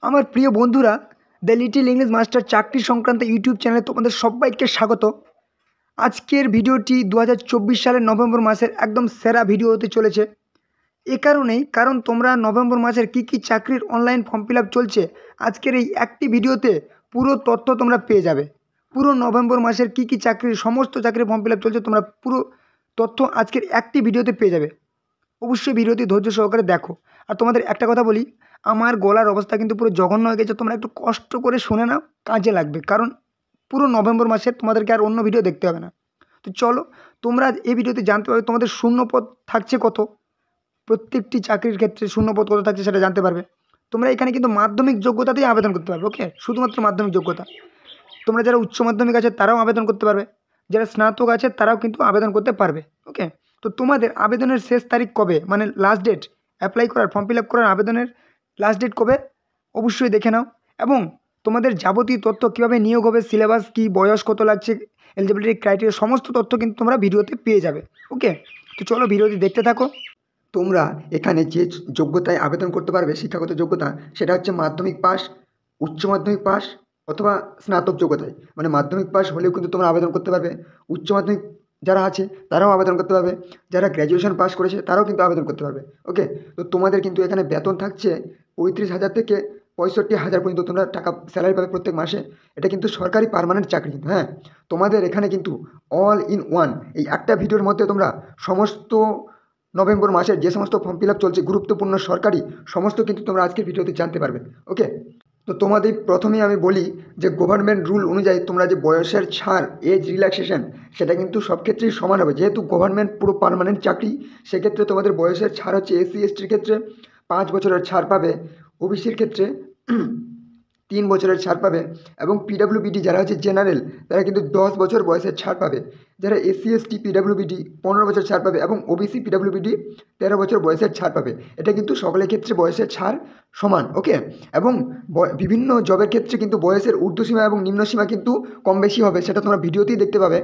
আমার প্রিয় বন্ধুরা, দ্য লিটল ইংলিশ মাস্টার চাকরি সংক্রান্ত ইউটিউব চ্যানেলে তোমাদের সবাইকে স্বাগত। আজকের ভিডিওটি 2024 সালের নভেম্বর মাসের একদম সেরা ভিডিও হতে চলেছে। এ কারণ তোমরা নভেম্বর মাসের কি চাকরির অনলাইন ফর্ম ফিল আপ চলছে, আজকের এই একটি ভিডিওতে পুরো তথ্য তোমরা পেয়ে যাবে। পুরো নভেম্বর মাসের কি চাকরির সমস্ত চাকরির ফর্ম ফিল আপ চলছে তোমরা পুরো তথ্য আজকের একটি ভিডিওতে পেয়ে যাবে। অবশ্যই ভিডিওটি ধৈর্য সহকারে দেখো। আর তোমাদের একটা কথা বলি, আমার গলার অবস্থা কিন্তু পুরো জঘন্য হয়ে গেছে, তোমরা একটু কষ্ট করে শুনে নাও, কাজে লাগবে। কারণ পুরো নভেম্বর মাসে তোমাদেরকে আর অন্য ভিডিও দেখতে হবে না। তো চলো, তোমরা এই ভিডিওতে জানতে পারবে তোমাদের শূন্যপদ থাকছে কত, প্রত্যেকটি চাকরির ক্ষেত্রে শূন্যপদ কত থাকছে সেটা জানতে পারবে। তোমরা এখানে কিন্তু মাধ্যমিক যোগ্যতাতেই আবেদন করতে পারবে। ওকে, শুধুমাত্র মাধ্যমিক যোগ্যতা। তোমরা যারা উচ্চ মাধ্যমিক আছে তারাও আবেদন করতে পারবে, যারা স্নাতক আছে তারাও কিন্তু আবেদন করতে পারবে। ওকে, তো তোমাদের আবেদনের শেষ তারিখ কবে, মানে লাস্ট ডেট অ্যাপ্লাই করার, ফর্ম ফিল আপ করার আবেদনের লাস্ট ডেট কবে অবশ্যই দেখে নাও। এবং তোমাদের যাবতীয় তথ্য, কীভাবে নিয়োগ হবে, সিলেবাস কী, বয়স কত লাগছে, এলিজিবিলিটি ক্রাইটেরিয়া, সমস্ত তথ্য কিন্তু তোমরা ভিডিওতে পেয়ে যাবে। ওকে, তো চলো ভিডিওটি দেখতে থাকো। তোমরা এখানে যে যোগ্যতায় আবেদন করতে পারবে, শিক্ষাগত যোগ্যতা, সেটা হচ্ছে মাধ্যমিক পাস, উচ্চ মাধ্যমিক পাস অথবা স্নাতক যোগ্যতায়। মানে মাধ্যমিক পাস হলেও কিন্তু তোমরা আবেদন করতে পারবে, উচ্চ মাধ্যমিক যারা আছে তারাও আবেদন করতে পারবে, যারা গ্র্যাজুয়েশন পাস করেছে তারাও কিন্তু আবেদন করতে পারবে। ওকে, তো তোমাদের কিন্তু এখানে বেতন থাকছে 35,000 থেকে 65,000 পর্যন্ত তোমরা টাকা স্যালারি পাবে প্রত্যেক মাসে। এটা কিন্তু সরকারি পার্মানেন্ট চাকরি কিন্তু। হ্যাঁ, তোমাদের এখানে কিন্তু অল ইন ওয়ান, এই একটা ভিডিওর মধ্যে তোমরা সমস্ত নভেম্বর মাসের যে সমস্ত ফর্ম ফিল আপ চলছে গুরুত্বপূর্ণ সরকারি, সমস্ত কিন্তু তোমরা আজকের ভিডিওতে জানতে পারবে। ওকে, তো তোমাদের প্রথমেই আমি বলি যে গভর্নমেন্ট রুল অনুযায়ী তোমরা যে বয়সের ছাড়, এজ রিল্যাক্সেশন, সেটা কিন্তু সব ক্ষেত্রেই সমান হবে। যেহেতু গভর্নমেন্ট পুরো পার্মানেন্ট চাকরি, সেক্ষেত্রে তোমাদের বয়সের ছাড় হচ্ছে এসসি এসটির ক্ষেত্রে 5 বছরের ছাড় পাবে, ওবিসির ক্ষেত্রে 3 বছরের ছাড় পাবে, এবং পিডাব্লিউবিডি যারা হচ্ছে জেনারেল তারা কিন্তু 10 বছর বয়সের ছাড় পাবে। যারা এসসি এসটি পিডাব্লিউবিডি 15 বছর ছাড় পাবে, এবং ওবিসি পিডাব্লিউবিডি 13 বছর বয়সের ছাড় পাবে। এটা কিন্তু সকলের ক্ষেত্রে বয়সের ছাড় সমান। ওকে, এবং বিভিন্ন জবের ক্ষেত্রে কিন্তু বয়সের ঊর্ধ্বসীমা এবং নিম্নসীমা কিন্তু কম বেশি হবে, সেটা তোমরা ভিডিওতেই দেখতে পাবে।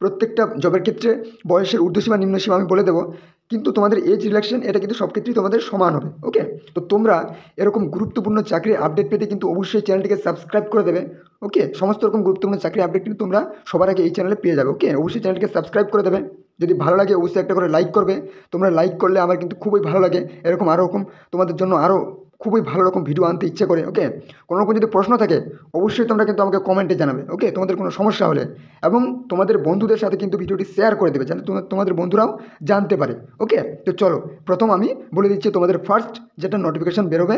প্রত্যেকটা জবের ক্ষেত্রে বয়সের ঊর্ধ্বসীমা নিম্নসীমা আমি বলে দেবো, কিন্তু তোমাদের এজ রিল্যাক্সেশন এটা কিন্তু সব ক্ষেত্রেই তোমাদের সমান হবে। ওকে, তো তোমরা এরকম গুরুত্বপূর্ণ চাকরির আপডেট পেতে কিন্তু অবশ্যই চ্যানেলটিকে সাবস্ক্রাইব করে দেবে। ওকে, সমস্ত রকম গুরুত্বপূর্ণ চাকরির আপডেট কিন্তু তোমরা সবার আগে এই চ্যানেলে পেয়ে যাবে। ওকে, অবশ্যই চ্যানেলটিকে সাবস্ক্রাইব করে দেবে। যদি ভালো লাগে অবশ্যই একটা করে লাইক করবে। তোমরা লাইক করলে আমার কিন্তু খুবই ভালো লাগে, এরকম আরও রকম তোমাদের জন্য আরও খুবই ভালো রকম ভিডিও আনতে ইচ্ছে করে। ওকে, কোনো রকম যদি প্রশ্ন থাকে অবশ্যই তোমরা কিন্তু আমাকে কমেন্টে জানাবে। ওকে, তোমাদের কোনো সমস্যা হলে, এবং তোমাদের বন্ধুদের সাথে কিন্তু ভিডিওটি শেয়ার করে দেবে, যাতে তোমাদের বন্ধুরাও জানতে পারে। ওকে, তো চলো প্রথম আমি বলে দিচ্ছি তোমাদের ফার্স্ট যেটা নোটিফিকেশান বেরোবে,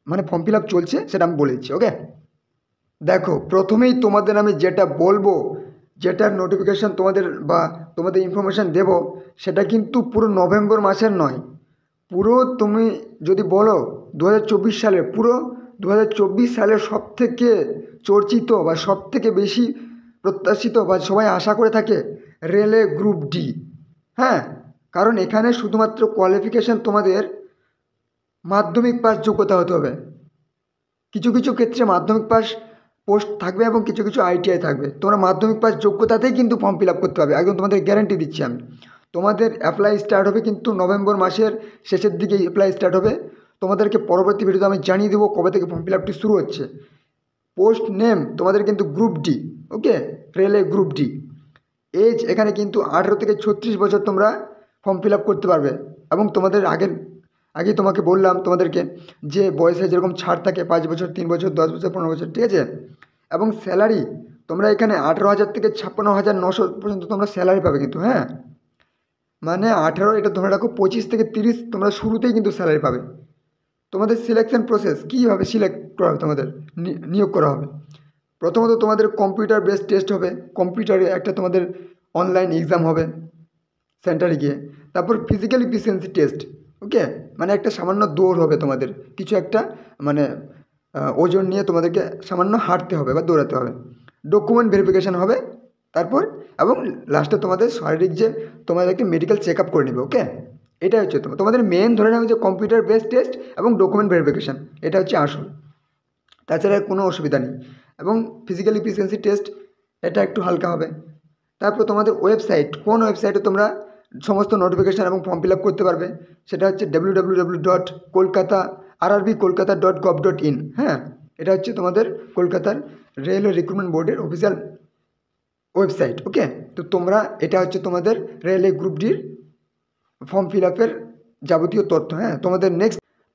মানে ফর্ম ফিল আপ চলছে, সেটা আমি বলে দিচ্ছি। ওকে, দেখো প্রথমেই তোমাদের আমি যেটা বলবো, যেটার নোটিফিকেশান তোমাদের বা তোমাদের ইনফরমেশান দেব, সেটা কিন্তু পুরো নভেম্বর মাসের নয়। পুরো তুমি যদি বলো 2024 সালের, পুরো 2024 সালের সবথেকে চর্চিত বা সবথেকে বেশি প্রত্যাশিত বা সবাই আশা করে থাকে রেলে গ্রুপ ডি। হ্যাঁ, কারণ এখানে শুধুমাত্র কোয়ালিফিকেশান তোমাদের মাধ্যমিক পাস যোগ্যতা হতে হবে। কিছু কিছু ক্ষেত্রে মাধ্যমিক পাস পোস্ট থাকবে এবং কিছু কিছু আইটিআই থাকবে। তোমরা মাধ্যমিক পাস যোগ্যতাতেই কিন্তু ফর্ম ফিল আপ করতে হবে, একদম তোমাদের গ্যারান্টি দিচ্ছি আমি। তোমাদের অ্যাপ্লাই স্টার্ট হবে কিন্তু নভেম্বর মাসের শেষের দিকে অ্যাপ্লাই স্টার্ট হবে। তোমাদেরকে পরবর্তী ভিডিওতে আমি জানিয়ে দেবো কবে থেকে ফর্ম ফিল আপটি শুরু হচ্ছে। পোস্ট নেম তোমাদের কিন্তু গ্রুপ ডি। ওকে, রেলে গ্রুপ ডি। এজ এখানে কিন্তু 18 থেকে 36 বছর তোমরা ফর্ম ফিল আপ করতে পারবে। এবং তোমাদের আগে তোমাকে বললাম তোমাদেরকে যে বয়সে যেরকম ছাড় থাকে 5 বছর, 3 বছর, 10 বছর, 15 বছর, ঠিক আছে। এবং স্যালারি তোমরা এখানে 18,000 থেকে 56,900 পর্যন্ত তোমরা স্যালারি পাবে কিন্তু। হ্যাঁ, মানে 18, এটা ধরে রাখো 25 থেকে 30 তোমরা শুরুতেই কিন্তু স্যালারি পাবে। তোমাদের সিলেকশন প্রসেস কীভাবে সিলেক্ট করা হবে, তোমাদের নিয়োগ করা হবে। প্রথমত তোমাদের কম্পিউটার বেসড টেস্ট হবে, কম্পিউটারে একটা তোমাদের অনলাইন এক্সাম হবে সেন্টারে গিয়ে। তারপর ফিজিক্যাল এফিসিয়েন্সি টেস্ট। ওকে, মানে একটা সামান্য দৌড় হবে তোমাদের, কিছু একটা মানে ওজন নিয়ে তোমাদেরকে সামান্য হাঁটতে হবে বা দৌড়াতে হবে। ডকুমেন্ট ভেরিফিকেশান হবে তারপর, এবং লাস্টে তোমাদের শারীরিক যে তোমাদেরকে মেডিকেল চেক আপ করে নেবে। ওকে, এটা হচ্ছে তোমাদের মেন ধরে নেবে যে কম্পিউটার বেসড টেস্ট এবং ডকুমেন্ট ভেরিফিকেশান, এটা হচ্ছে আসল। তাছাড়া কোনো অসুবিধা নেই। এবং ফিজিক্যাল এফিসিয়েন্সি টেস্ট এটা একটু হালকা হবে। তারপর তোমাদের ওয়েবসাইট, কোন ওয়েবসাইটে তোমরা সমস্ত নোটিফিকেশান এবং ফর্ম ফিল আপ করতে পারবে, সেটা হচ্ছে www.kolkata rrbkolkata.gov.in। হ্যাঁ, এটা হচ্ছে তোমাদের কলকাতার রেলওয়ে রিক্রুটমেন্ট বোর্ডের অফিসিয়াল ওয়েবসাইট। ওকে, তো তোমরা এটা হচ্ছে তোমাদের রেলওয়ে গ্রুপ ডির ফর্ম ফিল আপের যাবতীয় তথ্য। হ্যাঁ,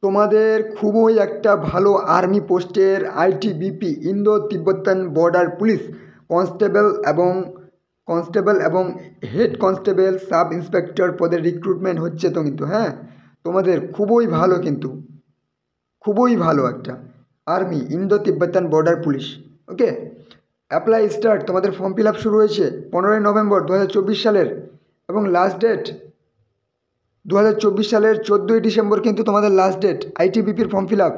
তোমাদের খুবই একটা ভালো আর্মি পোস্টের ITBP Indo Tibetan border police constable এবং হেড কনস্টেবল সাব ইন্সপেক্টর পদের রিক্রুটমেন্ট হচ্ছে তো কিন্তু। হ্যাঁ, তোমাদের খুবই ভালো, কিন্তু খুবই ভালো একটা army Indo Tibetan border police. Okay, apply start, তোমাদের ফর্ম ফিল আপ শুরু হয়েছে 15ই নভেম্বর 2024 সালের এবং লাস্ট ডেট 2024 সালের 14ই ডিসেম্বর কিন্তু তোমাদের লাস্ট ডেট। ITBPর form fill up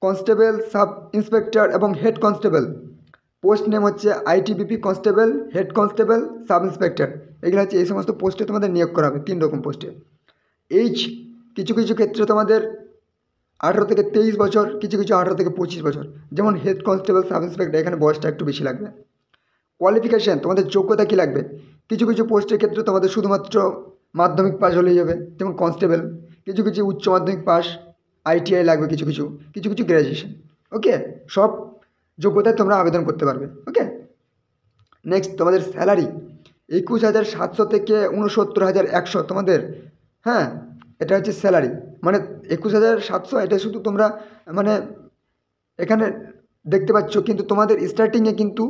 constable sub inspector এবং হেড কনস্টেবল, পোস্ট নেম হচ্ছে ITBP constable, head constable, sub inspector. এগুলো হচ্ছে এই সমস্ত পোস্টে তোমাদের নিয়োগ করা হবে 3 রকম পোস্টে। কিছু কিছু ক্ষেত্রে তোমাদের 18 থেকে 23 বছর, কিছু কিছু 18 থেকে 25 বছর, যেমন হেড কনস্টেবল সাব ইন্সপেক্টর, এখানে বয়সটা একটু বেশি লাগবে। কোয়ালিফিকেশান, তোমাদের যোগ্যতা কী লাগবে? কিছু কিছু পোস্টের ক্ষেত্রে তোমাদের শুধুমাত্র মাধ্যমিক পাস হলেই হবে, যেমন কনস্টেবল। কিছু কিছু উচ্চ মাধ্যমিক পাস, ITI লাগবে, কিছু কিছু গ্র্যাজুয়েশন। ওকে, সব যোগ্যতায় তোমরা আবেদন করতে পারবে। ওকে, নেক্সট তোমাদের স্যালারি 21,700 থেকে 69,100 তোমাদের। হ্যাঁ, এটা হচ্ছে স্যালারি, মানে 21,700, এটা শুধু তোমরা মানে এখানে দেখতে পাচ্ছ, কিন্তু তোমাদের স্টার্টিংয়ে কিন্তু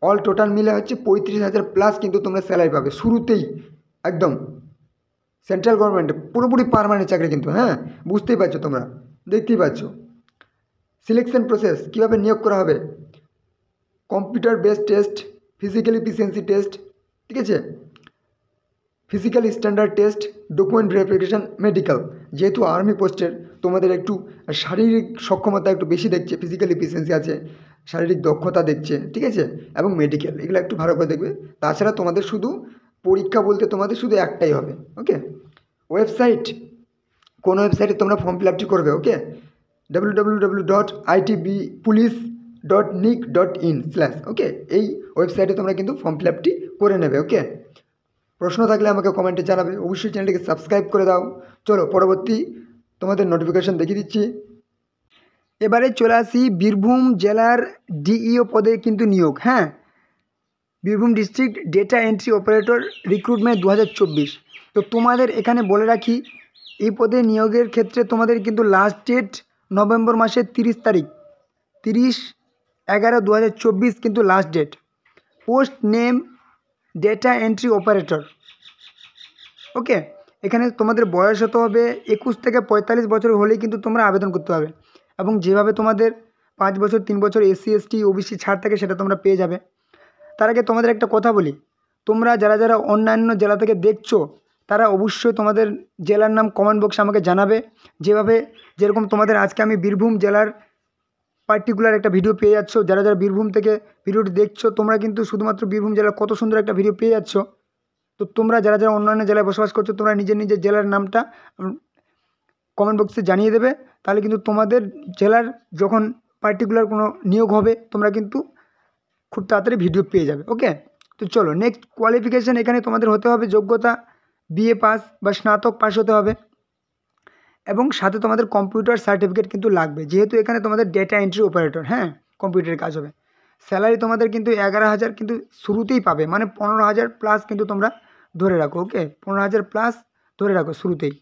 অল টোটাল মিলে হচ্ছে 35,000 প্লাস কিন্তু তোমরা স্যালারি পাবে শুরুতেই, একদম সেন্ট্রাল গভর্নমেন্টে পুরোপুরি পার্মানেন্ট চাকরি কিন্তু। হ্যাঁ, বুঝতেই পারছো, তোমরা দেখতেই পাচ্ছ। সিলেকশন প্রসেস কীভাবে নিয়োগ করা হবে? Computer based test, physical efficiency test, ঠিক আছে, physical standard test, document verification, medical. যেহেতু আর্মি পোস্টের তোমাদের একটু শারীরিক সক্ষমতা একটু বেশি দেখছে, ফিজিক্যাল এফিসিয়েন্সি আছে, শারীরিক দক্ষতা দেখছে, ঠিক আছে, এবং মেডিকেল, এগুলো একটু ভালো করে দেখবে। তাছাড়া তোমাদের শুধু পরীক্ষা বলতে তোমাদের শুধু একটাই হবে। ওকে, ওয়েবসাইট, কোন ওয়েবসাইটে তোমরা ফর্ম ফিল আপটি করবে? ওকে, www.itbpolice.nic.in/। ওকে, এই ওয়েবসাইটে তোমরা কিন্তু ফর্ম ফিল আপটি করে নেবে। ওকে, প্রশ্ন থাকলে আমাকে কমেন্টে জানাবে, অবশ্যই চ্যানেলটিকে সাবস্ক্রাইব করে দাও। চলো পরবর্তী তোমাদের নোটিফিকেশান দেখিয়ে দিচ্ছি। এবারে চলে আসি বীরভূম জেলার DEO পদে কিন্তু নিয়োগ। হ্যাঁ, Birbhum district data entry operator recruitment 2024। তো তোমাদের এখানে বলে রাখি, এই পদে নিয়োগের ক্ষেত্রে তোমাদের কিন্তু লাস্ট ডেট নভেম্বর মাসের 30 তারিখ, 30/11/2024 কিন্তু last date. Post name data entry operator. Okay, এখানে তোমাদের বয়স হতে হবে 21 থেকে 45 বছর হলেই কিন্তু তোমরা আবেদন করতে পারবে, এবং যেভাবে তোমাদের 5 বছর 3 বছর SC ST OBC ছাড় থাকে সেটা তোমরা পেয়ে যাবে। তার আগে তোমাদের একটা কথা বলি, তোমরা যারা অন্যান্য জেলা থেকে দেখছো তারা অবশ্যই তোমাদের জেলার নাম কমেন্ট বক্সে আমাকে জানাবে। যেরকম তোমাদের আজকে আমি বীরভূম জেলার পার্টিকুলার একটা ভিডিও পেয়ে যাচ্ছ, যারা বীরভূম থেকে ভিডিওটি দেখছো, তোমরা কিন্তু শুধুমাত্র বীরভূম জেলার কত সুন্দর একটা ভিডিও পেয়ে যাচ্ছ। তো তোমরা যারা অন্যান্য জেলায় বসবাস করছো, তোমরা নিজের জেলার নামটা কমেন্ট বক্সে জানিয়ে দেবে, তাহলে কিন্তু তোমাদের জেলার যখন পার্টিকুলার কোনো নিয়োগ হবে তোমরা কিন্তু খুব তাড়াতাড়ি ভিডিও পেয়ে যাবে। ওকে, তো চলো নেক্সট কোয়ালিফিকেশান, এখানে তোমাদের হতে হবে যোগ্যতা BA পাস বা স্নাতক পাস হতে হবে, এবং সাথে তোমাদের কম্পিউটার সার্টিফিকেট কিন্তু লাগবে, যেহেতু এখানে তোমাদের ডেটা এন্ট্রি অপারেটর। হ্যাঁ, কম্পিউটারের কাজ হবে। স্যালারি তোমাদের কিন্তু 11,000 কিন্তু শুরুতেই পাবে, মানে 15,000 প্লাস কিন্তু তোমরা ধরে রাখো। ওকে, 15,000 প্লাস ধরে রাখো শুরুতেই।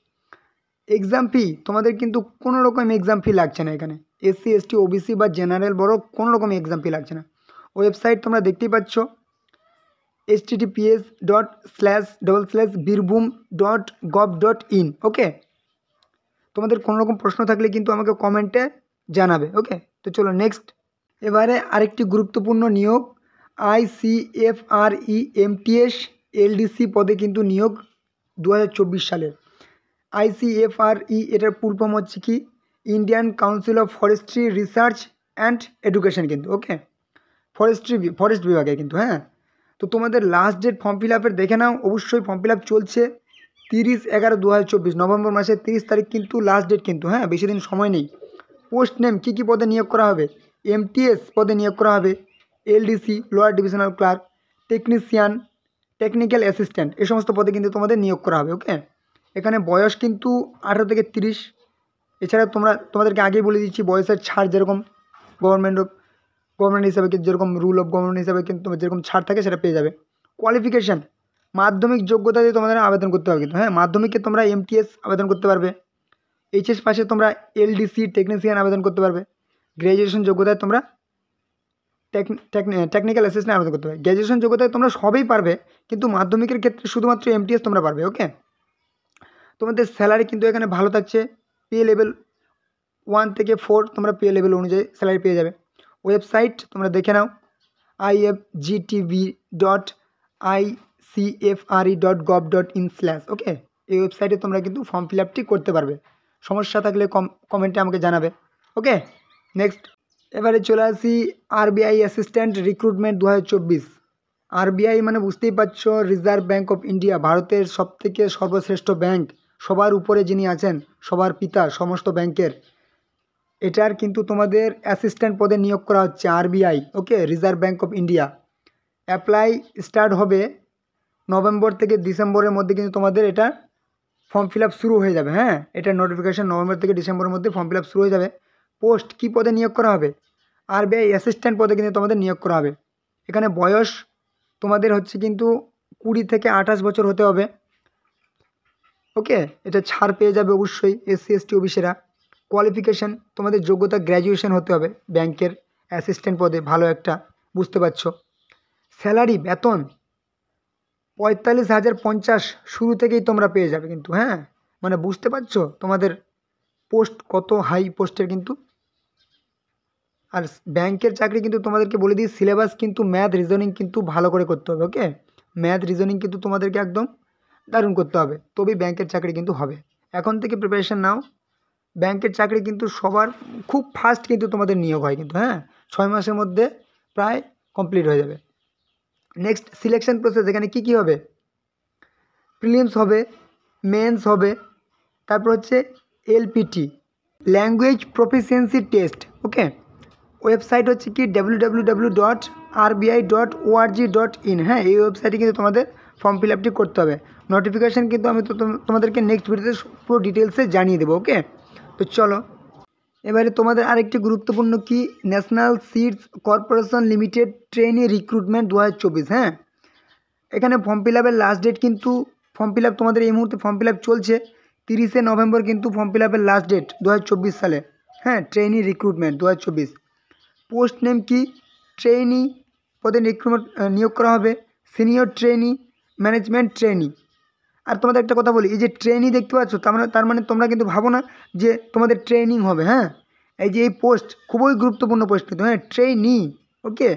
এক্সাম ফি তোমাদের কিন্তু কোনো রকম এক্সাম ফি লাগছে না এখানে, SC ST OBC বা জেনারেল বড় কোনো রকম এক্সাম ফি লাগছে না। ওয়েবসাইট তোমরা দেখতেই পাচ্ছ, https://birbhum.gov.in। ওকে, তোমাদের কোনো রকম প্রশ্ন থাকলে কিন্তু আমাকে কমেন্টে জানাবে। ওকে, তো চলো নেক্সট। এবারে আরেকটি গুরুত্বপূর্ণ নিয়োগ, ICFREMTS LDC পদে কিন্তু নিয়োগ 2024 সালের। ICFRE এটার ফুল ফর্ম হচ্ছে কি, Indian council of forestry research and education কিন্তু। ওকে, ফরেস্ট বিভাগে কিন্তু। হ্যাঁ, তো তোমাদের লাস্ট ডেট ফর্ম ফিল আপের দেখে নাও, অবশ্যই ফর্ম ফিল আপ চলছে 30/11/2024, নভেম্বর মাসের 30 তারিখ কিন্তু লাস্ট ডেট কিন্তু। হ্যাঁ, বেশি দিন সময় নেই। পোস্ট নেম কী পদে নিয়োগ করা হবে? MTS পদে নিয়োগ করা হবে, LDC lower divisional clerk, technician, technical assistant, এই সমস্ত পদে কিন্তু তোমাদের নিয়োগ করা হবে। ওকে, এখানে বয়স কিন্তু 18 থেকে 30, এছাড়া তোমাদেরকে আগেই বলে দিচ্ছি বয়সের ছাড় যেরকম গভর্নমেন্ট হিসাবে যেরকম রুল অফ গভর্নমেন্ট হিসাবে কিন্তু তোমার যেরকম ছাড় থাকে সেটা পেয়ে যাবে। কোয়ালিফিকেশান মাধ্যমিক যোগ্যতা দিয়ে তোমাদের আবেদন করতে হবে কিন্তু, হ্যাঁ মাধ্যমিকে তোমরা MTS আবেদন করতে পারবে। HS পাশে তোমরা LDC টেকনিশিয়ান আবেদন করতে পারবে। গ্র্যাজুয়েশন যোগ্যতায় তোমরা টেকনিক্যাল অ্যাসিস্ট্যান্ট আবেদন করতে পারবে। গ্র্যাজুয়েশন যোগ্যতায় তোমরা সবই পারবে, কিন্তু মাধ্যমিকের ক্ষেত্রে শুধুমাত্র MTS তোমরা পারবে। ওকে, তোমাদের স্যালারি কিন্তু এখানে ভালো থাকছে। পে লেভেল 1 থেকে 4 তোমরা পে লেভেল অনুযায়ী স্যালারি পেয়ে যাবে। ওয়েবসাইট তোমরা দেখে নাও, ifgtv.icfre.gov.in/। ওকে, এই ওয়েবসাইটে তোমরা কিন্তু ফর্ম ফিল আপটি করতে পারবে। সমস্যা থাকলে কমেন্টে আমাকে জানাবে। ওকে, নেক্সট এবারে চলে আসি RBI অ্যাসিস্ট্যান্ট রিক্রুটমেন্ট 2024। RBI মানে বুঝতেই পারছো, রিজার্ভ ব্যাঙ্ক অফ ইন্ডিয়া, ভারতের সবথেকে সর্বশ্রেষ্ঠ ব্যাঙ্ক, সবার উপরে যিনি আছেন, সবার পিতা সমস্ত ব্যাংকের। এটার কিন্তু তোমাদের অ্যাসিস্ট্যান্ট পদে নিয়োগ করা হচ্ছে RBI। Okay, reserve bank of India. Apply start হবে নভেম্বর থেকে ডিসেম্বরের মধ্যে, কিন্তু তোমাদের এটা ফর্ম ফিল আপ শুরু হয়ে যাবে। হ্যাঁ, এটার নোটিফিকেশান নভেম্বর থেকে ডিসেম্বরের মধ্যে ফর্ম ফিল আপ শুরু হয়ে যাবে। পোস্ট কী পদে নিয়োগ করা হবে? RBI অ্যাসিস্ট্যান্ট পদে কিন্তু তোমাদের নিয়োগ করা হবে। এখানে বয়স তোমাদের হচ্ছে কিন্তু 20 থেকে 28 বছর হতে হবে। ওকে, এটা ছাড় পেয়ে যাবে অবশ্যই SC ST OBCরা। কোয়ালিফিকেশান তোমাদের যোগ্যতা গ্র্যাজুয়েশন হতে হবে ব্যাংকের অ্যাসিস্ট্যান্ট পদে, ভালো একটা, বুঝতে পারছো। স্যালারি বেতন 45,050 শুরু থেকেই তোমরা পেয়ে যাবে কিন্তু। হ্যাঁ, মানে বুঝতে পারছো তোমাদের পোস্ট কত হাই পোস্টের কিন্তু। আর ব্যাংকের চাকরি কিন্তু তোমাদেরকে বলে দিই, সিলেবাস কিন্তু ম্যাথ রিজনিং কিন্তু ভালো করে করতে হবে। ওকে, ম্যাথ রিজনিং কিন্তু তোমাদেরকে একদম দারুণ করতে হবে, তবেই ব্যাংকের চাকরি কিন্তু হবে। এখন থেকে প্রিপারেশান নাও। ব্যাংকের চাকরি কিন্তু সবার খুব ফাস্ট কিন্তু তোমাদের নিয়োগ হয় কিন্তু। হ্যাঁ, 6 মাসের মধ্যে প্রায় কমপ্লিট হয়ে যাবে। নেক্সট সিলেকশন প্রসেস, এখানে কি হবে? প্রিলিমস হবে, মেন্স হবে, তারপর হচ্ছে LPT ল্যাঙ্গুয়েজ প্রফিসিয়েন্সি টেস্ট। ওকে, ওয়েবসাইট হচ্ছে কি www.rbi.org.in। হ্যাঁ, এই ওয়েবসাইটে কিন্তু তোমাদের ফর্ম ফিল আপটি করতে হবে। নোটিফিকেশান কিন্তু আমি তোমাদেরকে নেক্সট ভিডিওতে পুরো ডিটেলসে জানিয়ে দেবো। ওকে, তো চলো এবারে তোমাদের আরেকটি গুরুত্বপূর্ণ কি, national seeds corporation limited trainee recruitment 2024। হ্যাঁ, এখানে ফর্ম ফিল আপের লাস্ট ডেট কিন্তু, ফর্ম ফিল আপ তোমাদের এই মুহূর্তে ফর্ম ফিল আপ চলছে। 30শে নভেম্বর কিন্তু ফর্ম ফিল আপের লাস্ট ডেট 2024 সালে। হ্যাঁ, ট্রেনি রিক্রুটমেন্ট 2024। পোস্ট নেম কি, ট্রেনি পদে রিক্রুটমেন্ট নিয়োগ করা হবে। Senior trainee, management trainee. আর তোমাদের একটা কথা বলি, এই যে ট্রেনি দেখতে পাচ্ছ, তার মানে তোমরা কিন্তু ভাবো না যে তোমাদের ট্রেনিং হবে। হ্যাঁ, এই যে এই পোস্ট খুবই গুরুত্বপূর্ণ পোস্ট কিন্তু। হ্যাঁ, ট্রেনি। ওকে,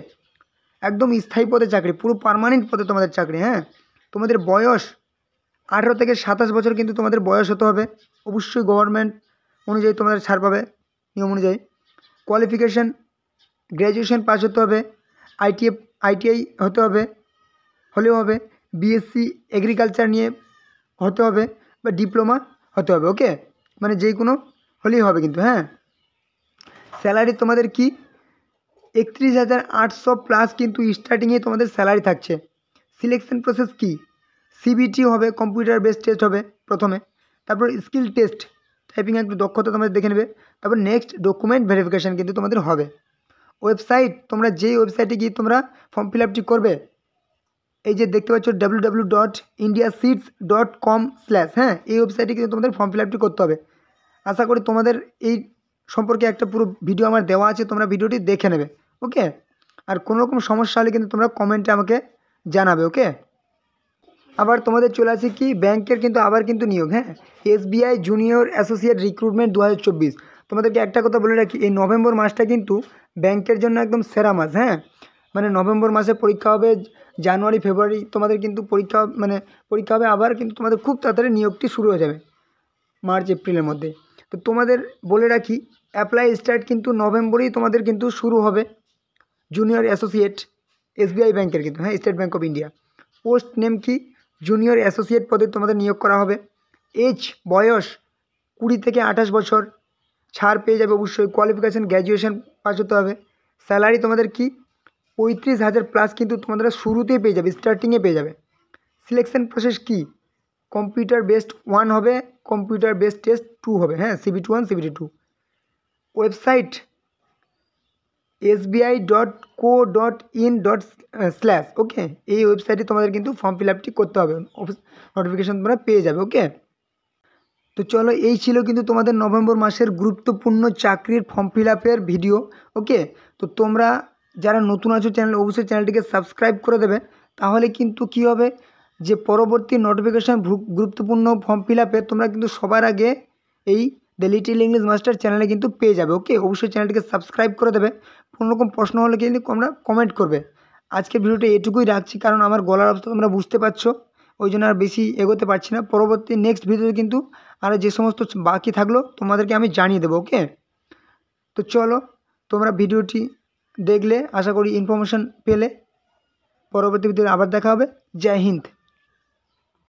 একদম স্থায়ী পদে চাকরি, পুরো পার্মানেন্ট পদে তোমাদের চাকরি। হ্যাঁ, তোমাদের বয়স 18 থেকে 27 বছর কিন্তু তোমাদের বয়স হতে হবে। অবশ্যই গভর্নমেন্ট অনুযায়ী তোমাদের ছাড় পাবে নিয়ম অনুযায়ী। কোয়ালিফিকেশান গ্র্যাজুয়েশন পাস হতে হবে, ITI হতে হবে, হলেও হবে। BSc এগ্রিকালচার নিয়ে হতে হবে বা ডিপ্লোমা হতে হবে। ওকে, মানে যেই কোনো হলেই হবে কিন্তু। হ্যাঁ, স্যালারি তোমাদের কি 31,800 প্লাস কিন্তু স্টার্টিংয়ে তোমাদের স্যালারি থাকছে। সিলেকশন প্রসেস কি, CBT হবে, কম্পিউটার বেসড টেস্ট হবে প্রথমে, তারপর স্কিল টেস্ট, টাইপিং একটু দক্ষতা তোমাদের দেখে নেবে, তারপর নেক্সট ডকুমেন্ট ভেরিফিকেশান কিন্তু তোমাদের হবে। ওয়েবসাইট, তোমরা যেই ওয়েবসাইটে গিয়ে তোমরা ফর্ম ফিল আপটি করবে, এই যে দেখতে পাচ্ছ www.indiaseeds.com/। হ্যাঁ, এই ওয়েবসাইটে কিন্তু তোমাদের ফর্ম ফিল আপটি করতে হবে। আশা করি তোমাদের এই সম্পর্কে একটা পুরো ভিডিও আমার দেওয়া আছে, তোমরা ভিডিওটি দেখে নেবে। ওকে, আর কোনো রকম সমস্যা হলে কিন্তু তোমরা কমেন্টে আমাকে জানাবে। ওকে, আবার তোমাদের চলে আসি কি, ব্যাংকের কিন্তু আবার কিন্তু নিয়োগ। হ্যাঁ, SBI জুনিয়র অ্যাসোসিয়েট রিক্রুটমেন্ট 2024। তোমাদেরকে একটা কথা বলে রাখি, এই নভেম্বর মাসটা কিন্তু ব্যাংকের জন্য একদম সেরা মাস। হ্যাঁ, মানে নভেম্বর মাসে পরীক্ষা হবে, জানুয়ারি ফেব্রুয়ারি তোমাদের কিন্তু পরীক্ষা হবে, আবার কিন্তু তোমাদের খুব তাড়াতাড়ি নিয়োগটি শুরু হয়ে যাবে মার্চ এপ্রিলের মধ্যে। তো তোমাদের বলে রাখি, অ্যাপ্লাই স্টার্ট কিন্তু নভেম্বরেই তোমাদের কিন্তু শুরু হবে। জুনিয়র অ্যাসোসিয়েট SBI ব্যাংকের কিন্তু। হ্যাঁ, state bank of India. Post name কি, জুনিয়র অ্যাসোসিয়েট পদে তোমাদের নিয়োগ করা হবে। এজ বয়স 20 থেকে 28 বছর, ছাড় পেয়ে যাবে অবশ্যই। কোয়ালিফিকেশান গ্র্যাজুয়েশন পাস হতে হবে। স্যালারি তোমাদের কি 35,000 প্লাস কিন্তু তোমাদের শুরুতেই পেয়ে যাবে, স্টার্টিংয়ে পেয়ে যাবে। সিলেকশন প্রসেস কি, কম্পিউটার বেসড 1 হবে, কম্পিউটার বেসড টেস্ট 2 হবে। হ্যাঁ, CBT 1 CBT 2। ওয়েবসাইট sbi.co.in/, ওকে, এই ওয়েবসাইটে তোমাদের কিন্তু ফর্ম ফিল আপটি করতে হবে, নোটিফিকেশান তোমরা পেয়ে যাবে। ওকে, তো চলো, এই ছিল কিন্তু তোমাদের নভেম্বর মাসের গুরুত্বপূর্ণ চাকরির ফর্ম ফিল আপের ভিডিও। ওকে, তো তোমরা যারা নতুন আছো চ্যানেল, অবশ্যই চ্যানেলটিকে সাবস্ক্রাইব করে দেবে। তাহলে কিন্তু কী হবে, যে পরবর্তী নোটিফিকেশান গুরুত্বপূর্ণ ফর্ম ফিল আপে তোমরা কিন্তু সবার আগে এই দ্য লিটল ইংলিশ মাস্টার চ্যানেলে কিন্তু পেয়ে যাবে। ওকে, অবশ্যই চ্যানেলটিকে সাবস্ক্রাইব করে দেবে। কোনো রকম প্রশ্ন হলে কিন্তু তোমরা কমেন্ট করবে। আজকের ভিডিওটা এটুকুই রাখছি, কারণ আমার গলার অবস্থা তোমরা বুঝতে পারছো, ওই জন্য আর বেশি এগোতে পারছি না। পরবর্তী নেক্সট ভিডিওতে কিন্তু আরও যে সমস্ত বাকি থাকলো তোমাদেরকে আমি জানিয়ে দেবো। ওকে, তো চলো, তোমরা ভিডিওটি দেখলে আশা করি ইনফরমেশান পেলে। পরবর্তী ভিডিওতে আবার দেখা হবে। জয় হিন্দ।